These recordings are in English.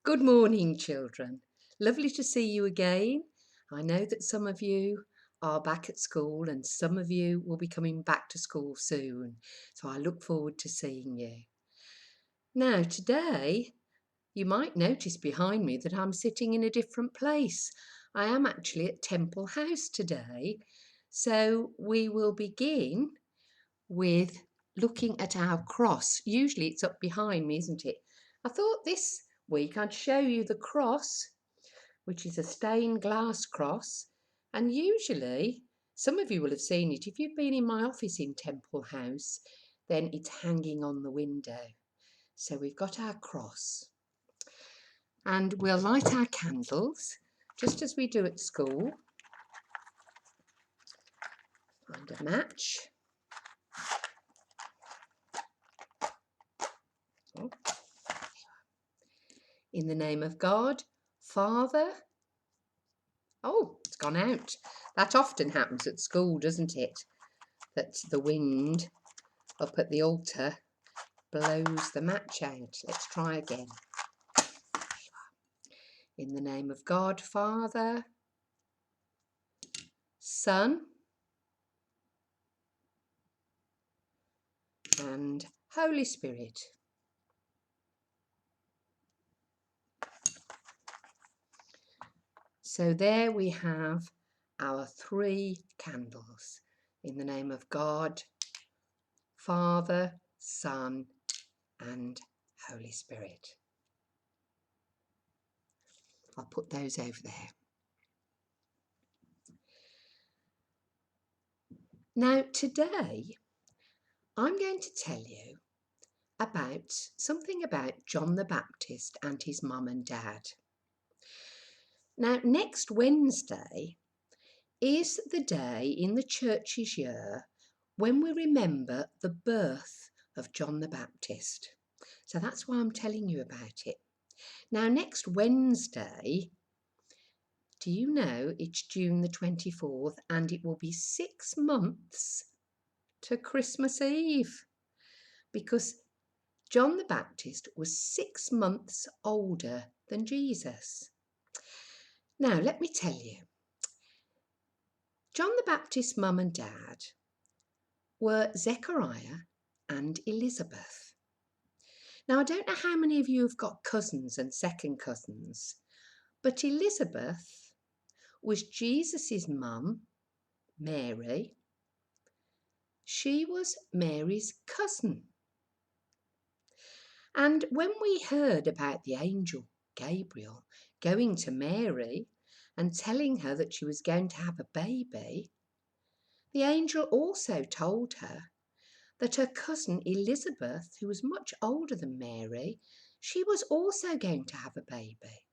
Good morning, children. Lovely to see you again. I know that some of you are back at school and some of you will be coming back to school soon. So I look forward to seeing you. Now, today, you might notice behind me that I'm sitting in a different place. I am actually at Temple House today. So we will begin with looking at our cross. Usually it's up behind me, isn't it? I thought this week I'd show you the cross, which is a stained glass cross, and usually some of you will have seen it. If you've been in my office in Temple House, then it's hanging on the window. So we've got our cross, and we'll light our candles just as we do at school. Find a match. Oh. In the name of God, Father. Oh, it's gone out. That often happens at school, doesn't it? That the wind up at the altar blows the match out. Let's try again. In the name of God, Father, Son, and Holy Spirit. So there we have our 3 candles. In the name of God, Father, Son, and Holy Spirit. I'll put those over there. Now today I'm going to tell you about something about John the Baptist and his mum and dad. Now next Wednesday is the day in the church's year when we remember the birth of John the Baptist. So that's why I'm telling you about it. Now next Wednesday, do you know it's June the 24th and it will be 6 months to Christmas Eve, because John the Baptist was 6 months older than Jesus. Now let me tell you, John the Baptist's mum and dad were Zechariah and Elizabeth. Now I don't know how many of you have got cousins and second cousins, but Elizabeth was Jesus's mum, Mary. She was Mary's cousin. And when we heard about the angel Gabriel going to Mary and telling her that she was going to have a baby, the angel also told her that her cousin Elizabeth, who was much older than Mary, she was also going to have a baby.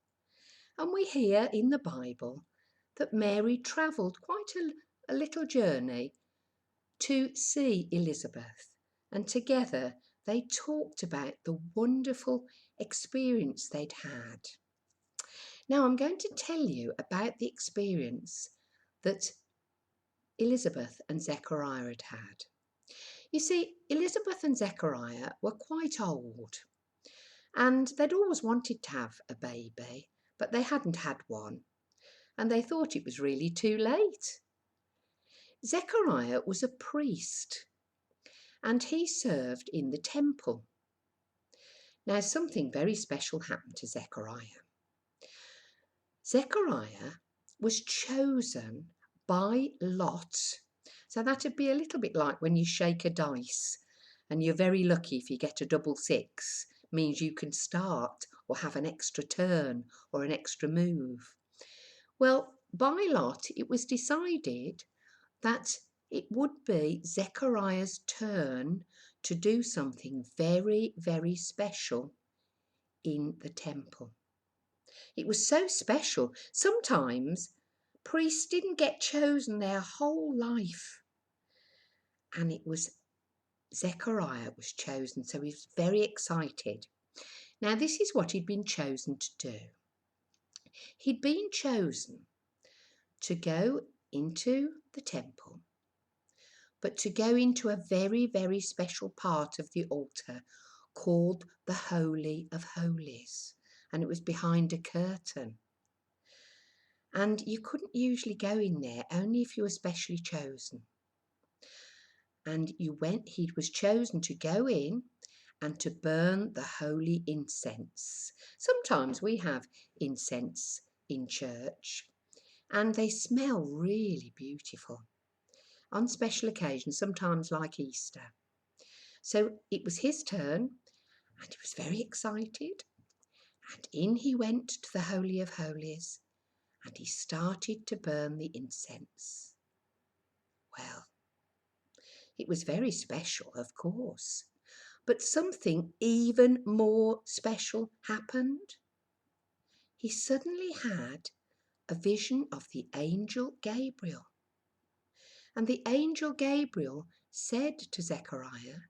And we hear in the Bible that Mary travelled quite a little journey to see Elizabeth, and together they talked about the wonderful experience they'd had. Now I'm going to tell you about the experience that Elizabeth and Zechariah had had. You see, Elizabeth and Zechariah were quite old and they'd always wanted to have a baby, but they hadn't had one and they thought it was really too late. Zechariah was a priest and he served in the temple. Now something very special happened to Zechariah. Zechariah was chosen by lot. So that'd be a little bit like when you shake a dice and you're very lucky if you get a double 6, means you can start or have an extra turn or an extra move. Well, by lot it was decided that it would be Zechariah's turn to do something very, very special in the temple. It was so special. Sometimes priests didn't get chosen their whole life. And it was Zechariah was chosen, so he was very excited. Now this is what he'd been chosen to do. He'd been chosen to go into the temple, but to go into a very, very special part of the altar called the Holy of Holies. and it was behind a curtain. And you couldn't usually go in there, only if you were specially chosen. And he was chosen to go in and to burn the holy incense. Sometimes we have incense in church, and they smell really beautiful on special occasions, sometimes like Easter. So it was his turn, and he was very excited. And in he went to the Holy of Holies, and he started to burn the incense. Well, it was very special, of course, but something even more special happened. He suddenly had a vision of the angel Gabriel. And the angel Gabriel said to Zechariah,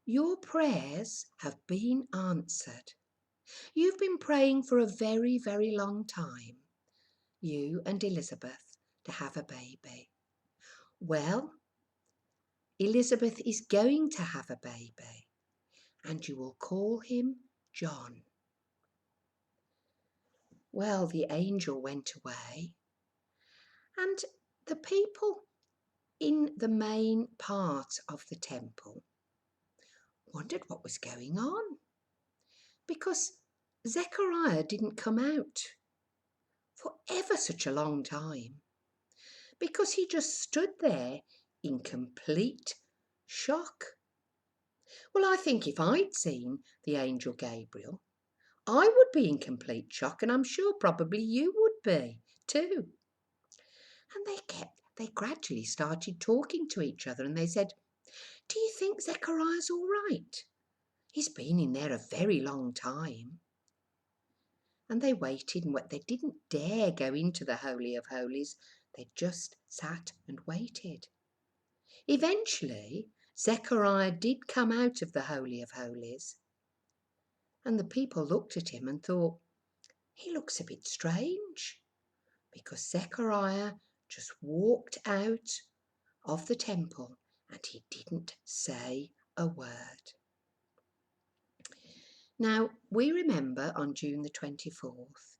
"Your prayers have been answered. You've been praying for a very, very long time, you and Elizabeth, to have a baby. Well, Elizabeth is going to have a baby, and you will call him John." Well, the angel went away, and the people in the main part of the temple wondered what was going on, because Zechariah didn't come out for ever such a long time, because he just stood there in complete shock. Well, I think if I'd seen the angel Gabriel, I would be in complete shock, and I'm sure probably you would be too. And they gradually started talking to each other, and they said, "Do you think Zechariah's all right? He's been in there a very long time." And they waited, and they didn't dare go into the Holy of Holies. They just sat and waited. Eventually, Zechariah did come out of the Holy of Holies, and the people looked at him and thought, "He looks a bit strange," because Zechariah just walked out of the temple and he didn't say a word. Now, we remember on June the 24th,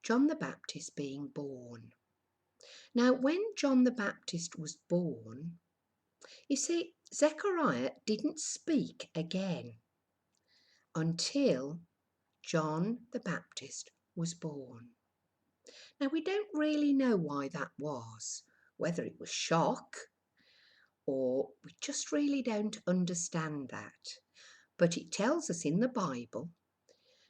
John the Baptist being born. Now, when John the Baptist was born, you see, Zechariah didn't speak again until John the Baptist was born. Now, we don't really know why that was, whether it was shock or we just really don't understand that. But it tells us in the Bible,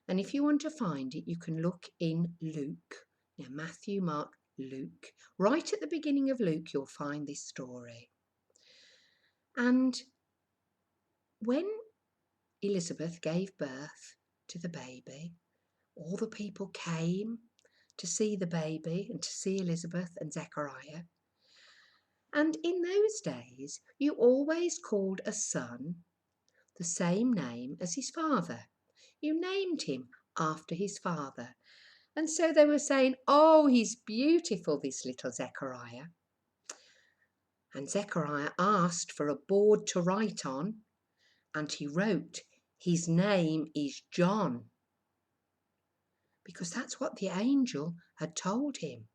and if you want to find it, you can look in Luke. Now, Matthew, Mark, Luke. Right at the beginning of Luke, you'll find this story. And when Elizabeth gave birth to the baby, all the people came to see the baby and to see Elizabeth and Zechariah. And in those days, you always called a son the same name as his father. You named him after his father. And so they were saying, "Oh, he's beautiful, this little Zechariah." And Zechariah asked for a board to write on, and he wrote, "His name is John," because that's what the angel had told him.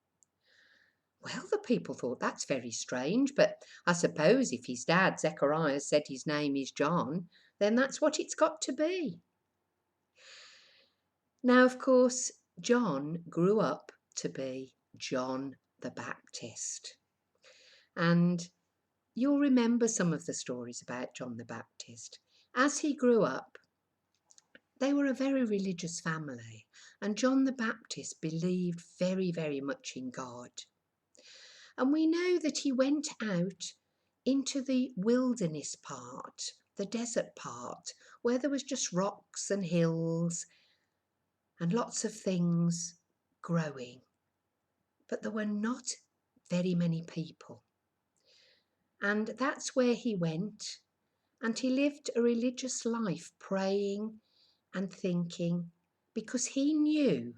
Well, the people thought that's very strange, but I suppose if his dad, Zechariah, said his name is John, then that's what it's got to be. Now, of course, John grew up to be John the Baptist. And you'll remember some of the stories about John the Baptist. As he grew up, they were a very religious family, and John the Baptist believed very, very much in God. And we know that he went out into the wilderness part, the desert part, where there was just rocks and hills and lots of things growing. But there were not very many people. And that's where he went, and he lived a religious life, praying and thinking, because he knew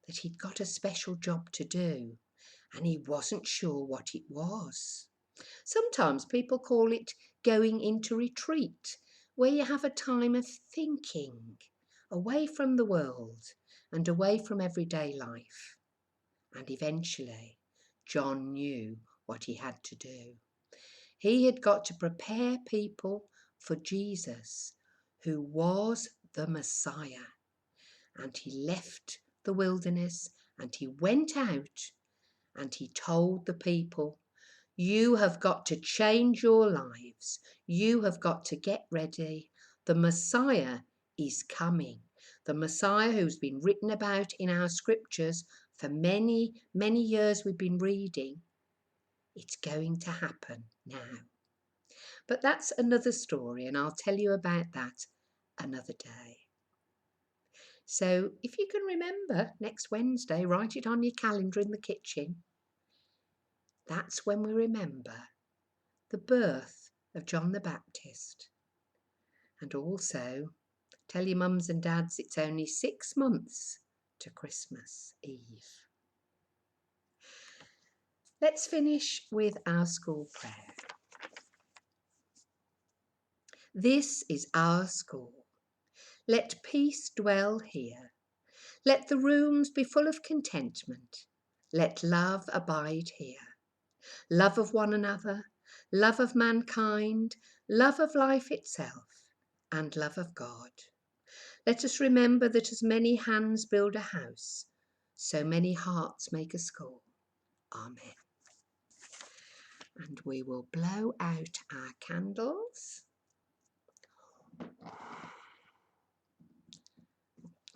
that he'd got a special job to do, and he wasn't sure what it was. Sometimes people call it going into retreat, where you have a time of thinking, away from the world and away from everyday life. And eventually, John knew what he had to do. He had got to prepare people for Jesus, who was the Messiah. And he left the wilderness and he went out and he told the people, you have got to change your lives. You have got to get ready. The Messiah is coming. The Messiah who's been written about in our scriptures for many, many years we've been reading. It's going to happen now. But that's another story, and I'll tell you about that another day. So if you can remember, next Wednesday, write it on your calendar in the kitchen. That's when we remember the birth of John the Baptist. And also tell your mums and dads it's only 6 months to Christmas Eve. Let's finish with our school prayer. This is our school. Let peace dwell here. Let the rooms be full of contentment. Let love abide here. Love of one another, love of mankind, love of life itself, and love of God. Let us remember that as many hands build a house, so many hearts make a school. Amen. And we will blow out our candles.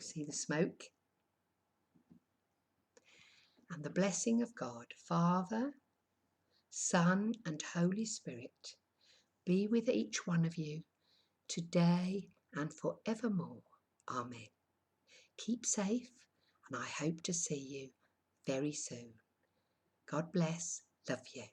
See the smoke? And the blessing of God, Father, Son, and Holy Spirit, be with each one of you today and forevermore. Amen. Keep safe, and I hope to see you very soon. God bless. Love you.